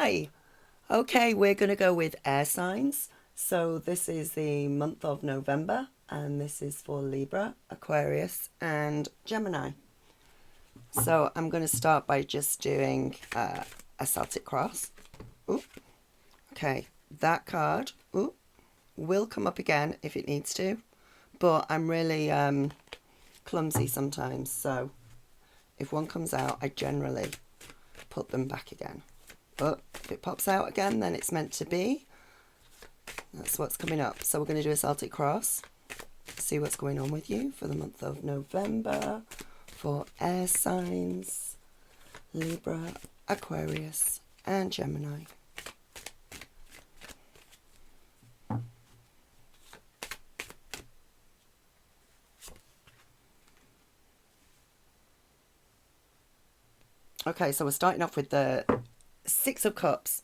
Hi. Okay, we're going to go with air signs. So this is the month of November, and this is for Libra, Aquarius, and Gemini. So I'm going to start by just doing a Celtic cross. Ooh. Okay, that card will come up again if it needs to, but I'm really clumsy sometimes. So if one comes out, I generally put them back again. But if it pops out again, then it's meant to be. That's what's coming up. So we're going to do a Celtic cross. See what's going on with you for the month of November for air signs, Libra, Aquarius, and Gemini. Okay, so we're starting off with the Six of Cups.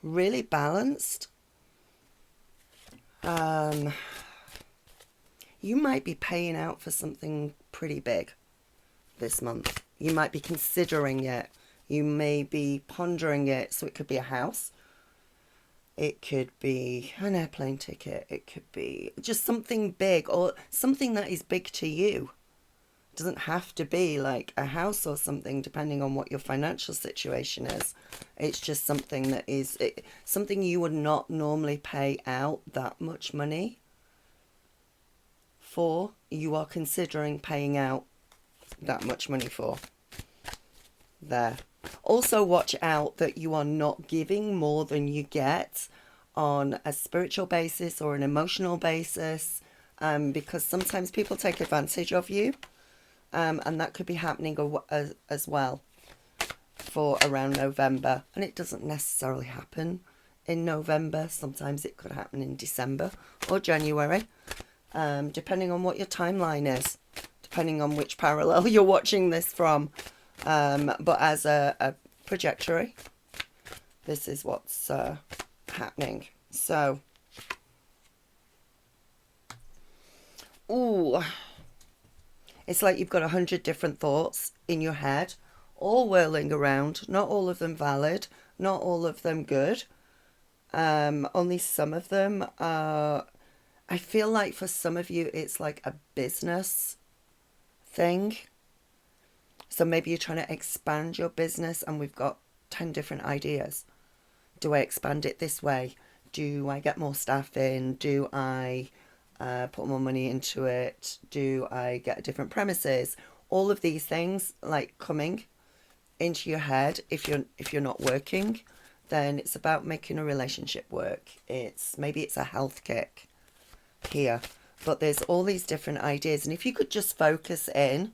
Really balanced. You might be paying out for something pretty big this month. You might be considering it. You may be pondering it. So it could be a house. It could be an airplane ticket. It could be just something big or something that is big to you. It doesn't have to be like a house or something, depending on what your financial situation is. It's just something that is something you would not normally pay out that much money for. You are considering paying out that much money for. There. Also watch out that you are not giving more than you get on a spiritual basis or an emotional basis, because sometimes people take advantage of you, and that could be happening as well for around November. And it doesn't necessarily happen in November. Sometimes it could happen in December or January, depending on what your timeline is, depending on which parallel you're watching this from. But as a trajectory, this is what's happening. So, it's like you've got 100 different thoughts in your head, all whirling around. Not all of them valid, not all of them good. Only some of them are. I feel like for some of you, it's like a business thing. So maybe you're trying to expand your business and we've got 10 different ideas. Do I expand it this way? Do I get more staff in? Do I put more money into it? Do I get different premises? All of these things like coming into your head. If you're not working, then it's about making a relationship work. Maybe it's a health kick here. But there's all these different ideas. And if you could just focus in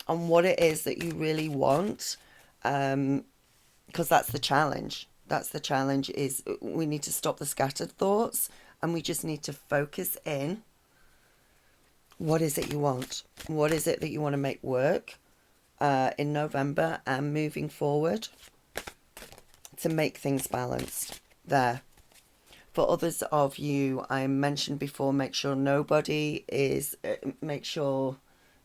on what it is that you really want, because that's the challenge. That's the challenge, is we need to stop the scattered thoughts and we just need to focus in. What is it you want? What is it that you want to make work in November and moving forward to make things balanced there? For others of you, I mentioned before, make sure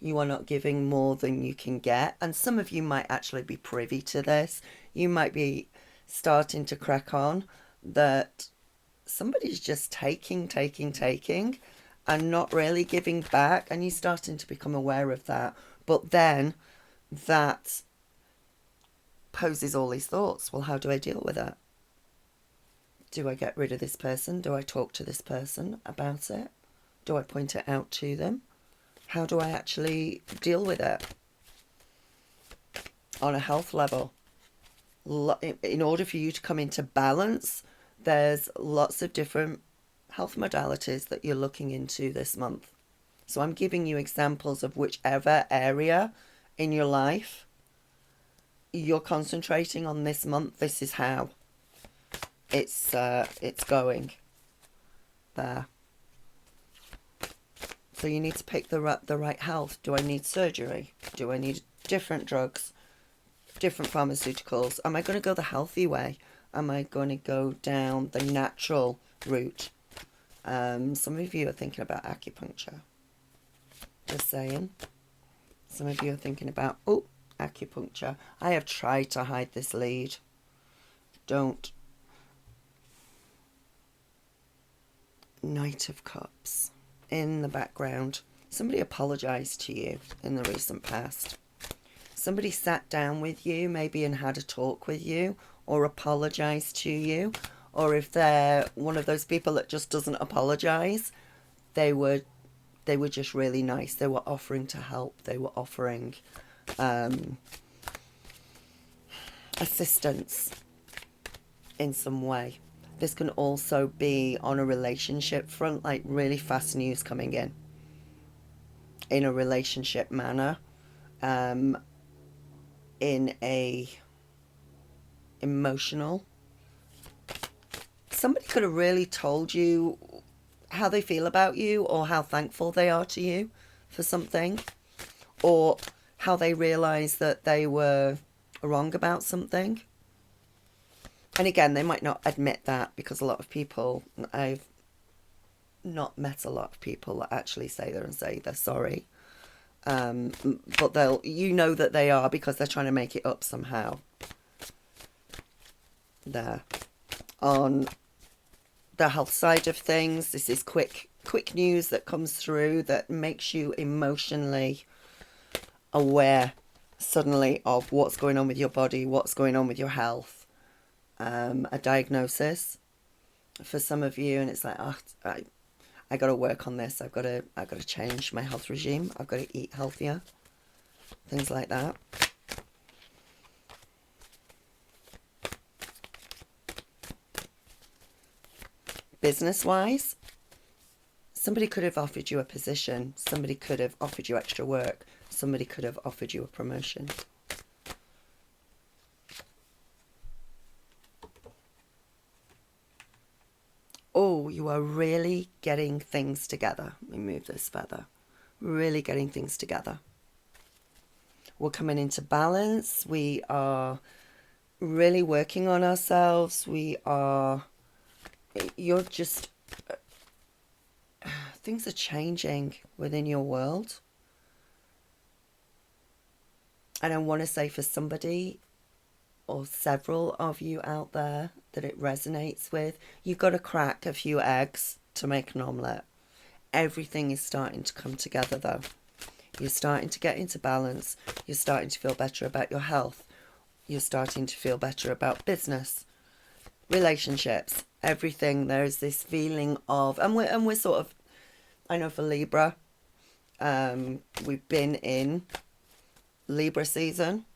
you are not giving more than you can get. And some of you might actually be privy to this. You might be starting to crack on that somebody's just taking, and not really giving back. And you're starting to become aware of that. But then that poses all these thoughts. Well, how do I deal with it? Do I get rid of this person? Do I talk to this person about it? Do I point it out to them? How do I actually deal with it on a health level? In order for you to come into balance, there's lots of different health modalities that you're looking into this month. So I'm giving you examples of whichever area in your life you're concentrating on this month. This is how it's going there. So you need to pick the right health. Do I need surgery? Do I need different drugs, different pharmaceuticals? Am I going to go the healthy way? Am I going to go down the natural route? Some of you are thinking about acupuncture. Just saying. Some of you are thinking about, acupuncture. I have tried to hide this lead. Don't. Knight of Cups in the background. Somebody apologized to you in the recent past. Somebody sat down with you maybe and had a talk with you, or apologized to you. Or if they're one of those people that just doesn't apologize, they were just really nice. They were offering to help. They were offering assistance in some way. This can also be on a relationship front, like really fast news coming in a relationship manner, in a emotional. Somebody could have really told you how they feel about you, or how thankful they are to you for something, or how they realize that they were wrong about something. And again, they might not admit that, because a lot of people, I've not met a lot of people that actually say they're sorry. But you know that they are, because they're trying to make it up somehow. There. On the health side of things, this is quick news that comes through that makes you emotionally aware suddenly of what's going on with your body, what's going on with your health. A diagnosis for some of you, and it's like, oh, I got to work on this. I've got to change my health regime. I've got to eat healthier. Things like that. Business-wise, somebody could have offered you a position. Somebody could have offered you extra work. Somebody could have offered you a promotion. Oh, you are really getting things together. Let me move this further. Really getting things together. We're coming into balance. We are really working on ourselves. You're just, things are changing within your world. And I want to say, for somebody or several of you out there that it resonates with, you've got to crack a few eggs to make an omelette. Everything is starting to come together though. You're starting to get into balance. You're starting to feel better about your health. You're starting to feel better about business, relationships, everything. There's this feeling of, and we're sort of, I know for Libra, we've been in Libra season.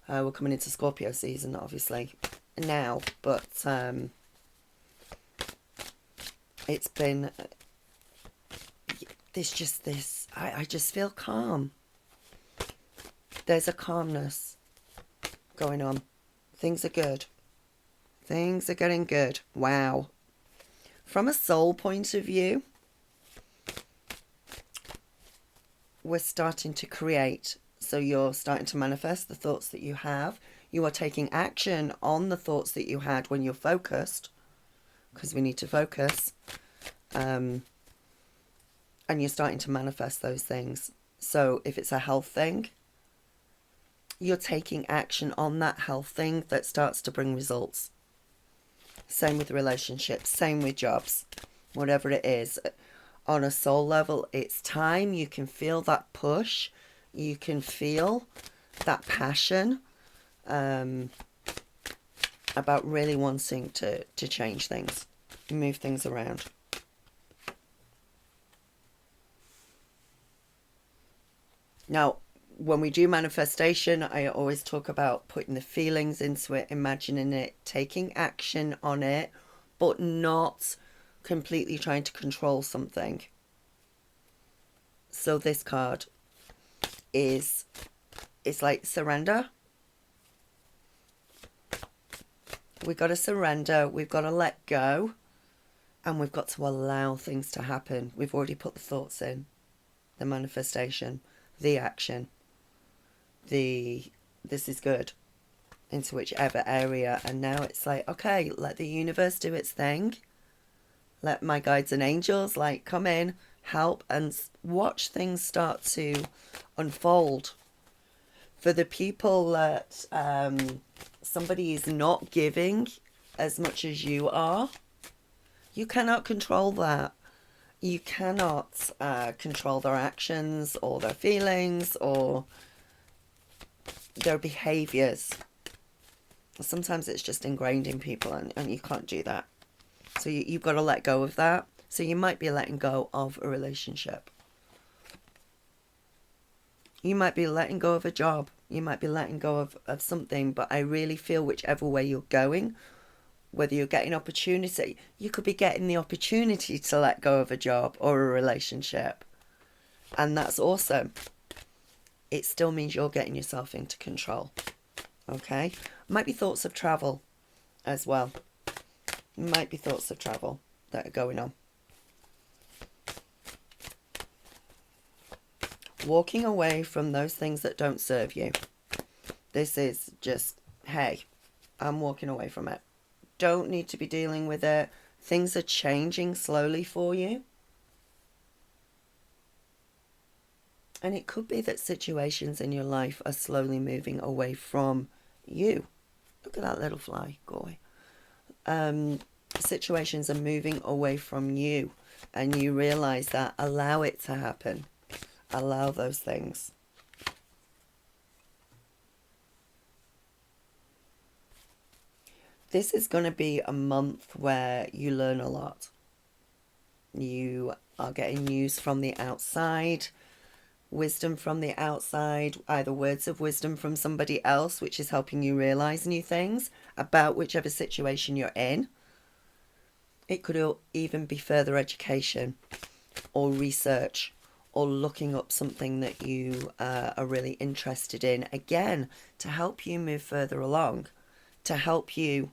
We're coming into Scorpio season, obviously, now, but it's been, I just feel calm. There's a calmness going on. Things are good. Things are getting good. Wow. From a soul point of view, we're starting to create. So you're starting to manifest the thoughts that you have. You are taking action on the thoughts that you had when you're focused, because we need to focus. And you're starting to manifest those things. So if it's a health thing, you're taking action on that health thing that starts to bring results. Same with relationships, same with jobs, whatever it is. On a soul level, it's time. You can feel that push. You can feel that passion about really wanting to change things, move things around. Now, when we do manifestation, I always talk about putting the feelings into it, imagining it, taking action on it, but not completely trying to control something. So this card it's like surrender. We've got to surrender. We've got to let go. And we've got to allow things to happen. We've already put the thoughts in. The manifestation. The action. This is good. Into whichever area. And now it's like, okay, let the universe do its thing. Let my guides and angels come in, help, and watch things start to unfold. For the people that somebody is not giving as much as you are. You cannot control that. You cannot control their actions or their feelings or their behaviours. Sometimes it's just ingrained in people, and you can't do that. So you've got to let go of that. So you might be letting go of a relationship. You might be letting go of a job. You might be letting go of something. But I really feel whichever way you're going, whether you're getting opportunity, you could be getting the opportunity to let go of a job or a relationship. And that's awesome. It still means you're getting yourself into control. Okay? Might be thoughts of travel as well. Might be thoughts of travel that are going on. Walking away from those things that don't serve you. This is just, hey, I'm walking away from it. Don't need to be dealing with it. Things are changing slowly for you. And it could be that situations in your life are slowly moving away from you. Look at that little fly. Go away. Situations are moving away from you. And you realize that. Allow it to happen. Allow those things. This is going to be a month where you learn a lot. You are getting news from the outside, wisdom from the outside, either words of wisdom from somebody else, which is helping you realize new things about whichever situation you're in. It could even be further education or research or looking up something that you are really interested in, again, to help you move further along, to help you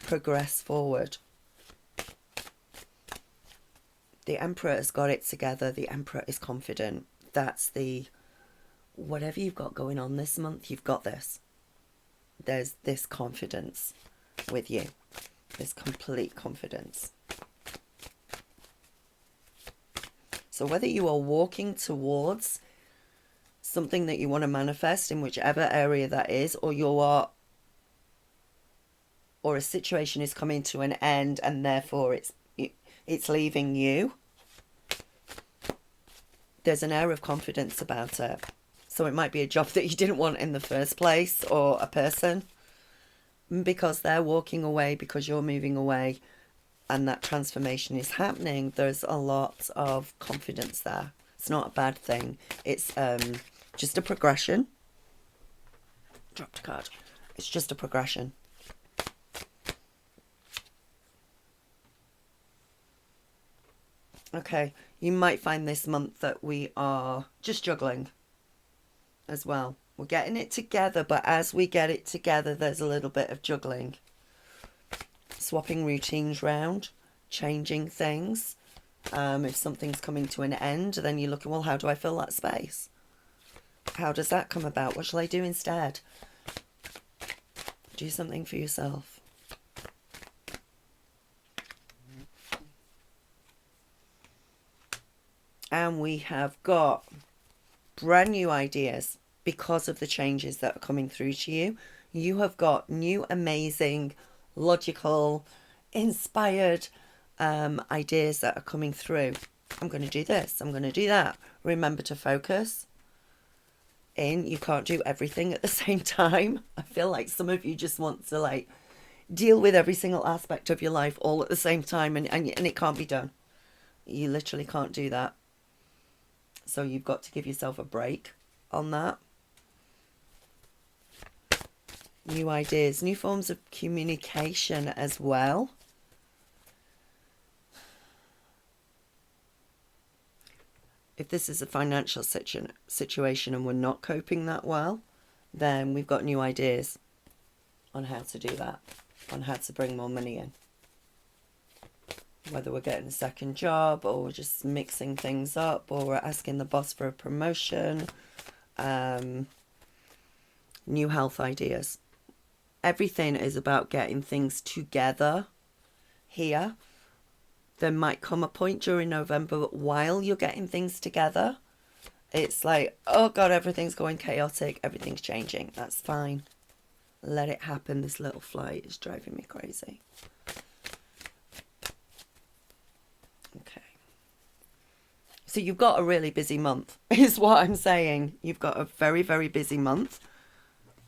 progress forward. The Emperor has got it together. The Emperor is confident. That's whatever you've got going on this month, you've got this. There's this confidence with you. This complete confidence. So whether you are walking towards something that you want to manifest in whichever area that is, or a situation is coming to an end and therefore it's leaving you, there's an air of confidence about it. So it might be a job that you didn't want in the first place, or a person, because they're walking away, because you're moving away, and that transformation is happening. There's a lot of confidence there. It's not a bad thing. It's just a progression. Dropped a card. It's just a progression. Okay, you might find this month that we are just juggling as well. We're getting it together, but as we get it together, there's a little bit of juggling. Swapping routines round, changing things. If something's coming to an end, then you're looking, well, how do I fill that space? How does that come about? What shall I do instead? Do something for yourself. And we have got brand new ideas because of the changes that are coming through to you. You have got new, amazing, logical, inspired ideas that are coming through. I'm going to do this. I'm going to do that. Remember to focus in. You can't do everything at the same time. I feel like some of you just want to deal with every single aspect of your life all at the same time, and it can't be done. You literally can't do that. So you've got to give yourself a break on that. New ideas, new forms of communication as well. If this is a financial situation and we're not coping that well, then we've got new ideas on how to do that, on how to bring more money in. Whether we're getting a second job, or we're just mixing things up, or we're asking the boss for a promotion. New health ideas. Everything is about getting things together here. There might come a point during November while you're getting things together, it's like, oh God, everything's going chaotic, everything's changing. That's fine. Let it happen. This little flight is driving me crazy. Okay. So you've got a really busy month, is what I'm saying. You've got a very, very busy month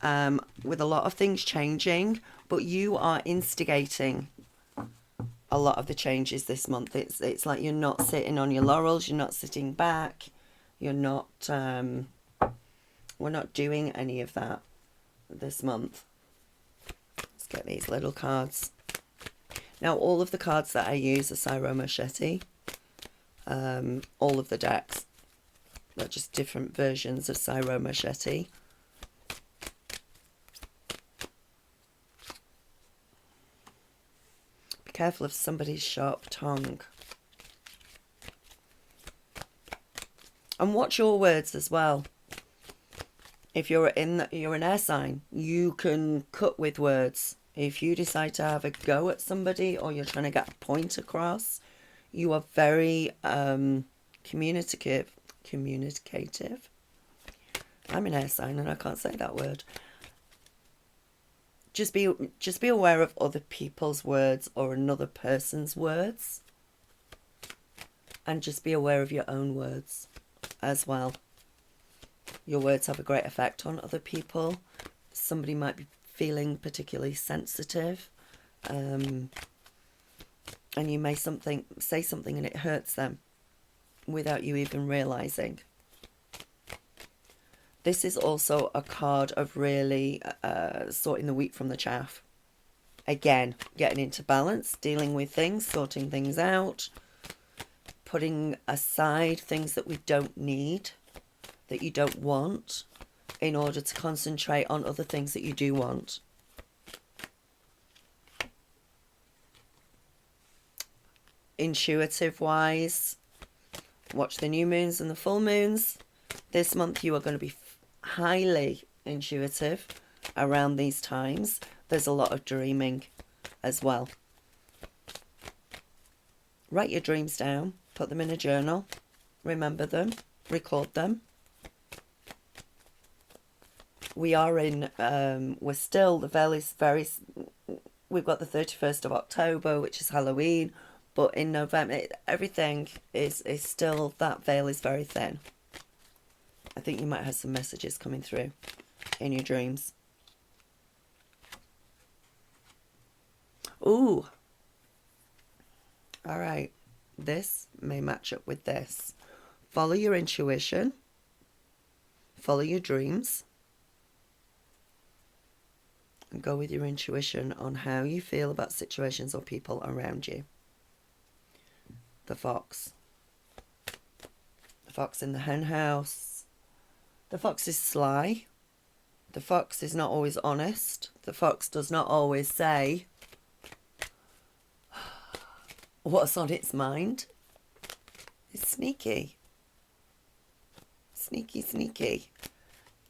with a lot of things changing, but you are instigating a lot of the changes this month. It's like you're not sitting on your laurels, you're not sitting back, you're not, we're not doing any of that this month. Let's get these little cards. Now, all of the cards that I use are Syro Machete. All of the decks. They're just different versions of Syro Machete. Be careful of somebody's sharp tongue. And watch your words as well. If you're an air sign, you can cut with words. If you decide to have a go at somebody or you're trying to get a point across, you are very communicative. I'm an air sign and I can't say that word. Just be aware of other people's words or another person's words. And just be aware of your own words as well. Your words have a great effect on other people. Somebody might be feeling particularly sensitive. And you may say something and it hurts them without you even realizing. This is also a card of really sorting the wheat from the chaff. Again, getting into balance, dealing with things, sorting things out, putting aside things that we don't need, that you don't want, in order to concentrate on other things that you do want. Intuitive wise, watch the new moons and the full moons. This month you are going to be highly intuitive around these times. There's a lot of dreaming as well. Write your dreams down, put them in a journal, remember them, record them. We are in, we're still, the veil is very, we've got the 31st of October, which is Halloween. But in November, everything is still, that veil is very thin. I think you might have some messages coming through in your dreams. Ooh. All right. This may match up with this. Follow your intuition. Follow your dreams. And go with your intuition on how you feel about situations or people around you. The fox. The fox in the hen house. The fox is sly. The fox is not always honest. The fox does not always say what's on its mind. It's sneaky. Sneaky, sneaky.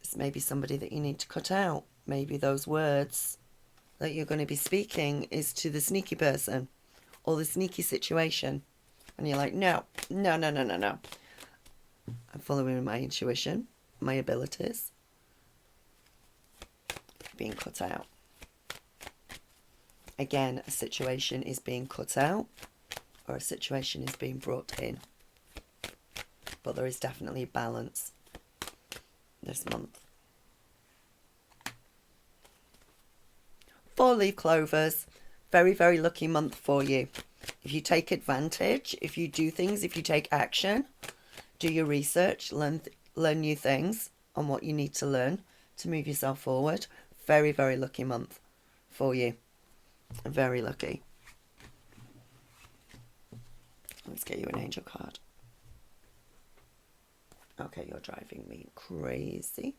This may be somebody that you need to cut out. Maybe those words that you're going to be speaking is to the sneaky person or the sneaky situation. And you're like, no. I'm following my intuition, my abilities. Being cut out. Again, a situation is being cut out or a situation is being brought in. But there is definitely balance this month. 4-leaf clovers. Very, very lucky month for you. If you take advantage, if you do things, if you take action, do your research, learn new things on what you need to learn to move yourself forward. Very, very lucky month for you. Very lucky. Let's get you an angel card. Okay, you're driving me crazy.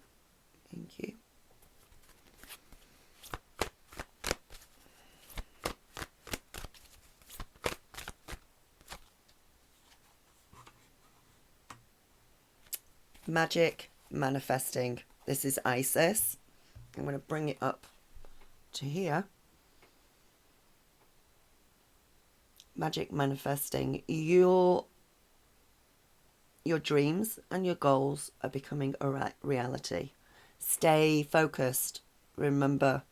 Thank you. Magic manifesting. This is Isis. I'm going to bring it up to here. Magic manifesting. Your dreams and your goals are becoming a reality. Stay focused. Remember,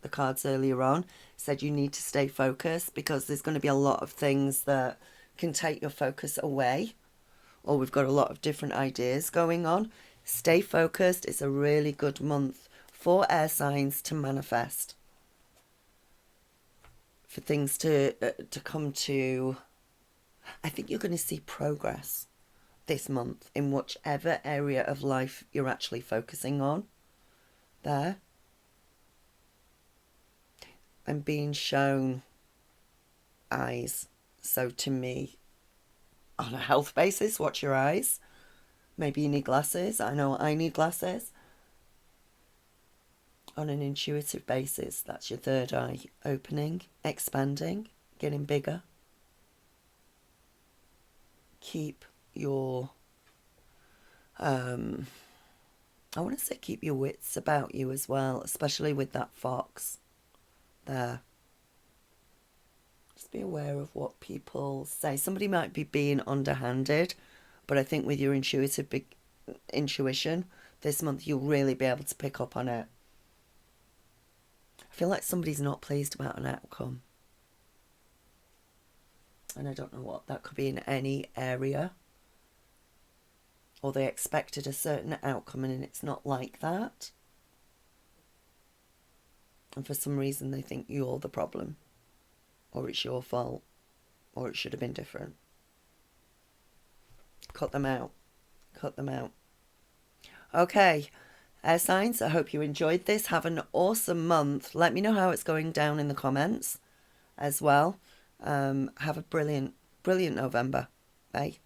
the cards earlier on, said you need to stay focused because there's going to be a lot of things that can take your focus away, or we've got a lot of different ideas going on. Stay focused. It's a really good month for air signs to manifest, for things to come to. I think you're going to see progress this month in whichever area of life you're actually focusing on. There. I'm being shown eyes. So to me, on a health basis, watch your eyes. Maybe you need glasses. I know I need glasses. On an intuitive basis, that's your third eye opening, expanding, getting bigger. Keep your, I want to say keep your wits about you as well, especially with that fox there. Just be aware of what people say. Somebody might be being underhanded, but I think with your intuition, this month you'll really be able to pick up on it. I feel like somebody's not pleased about an outcome. And I don't know what. That could be in any area. Or they expected a certain outcome and it's not like that. And for some reason they think you're the problem. Or it's your fault. Or it should have been different. Cut them out. Cut them out. Okay. Air signs, I hope you enjoyed this. Have an awesome month. Let me know how it's going down in the comments as well. Have a brilliant November. Bye.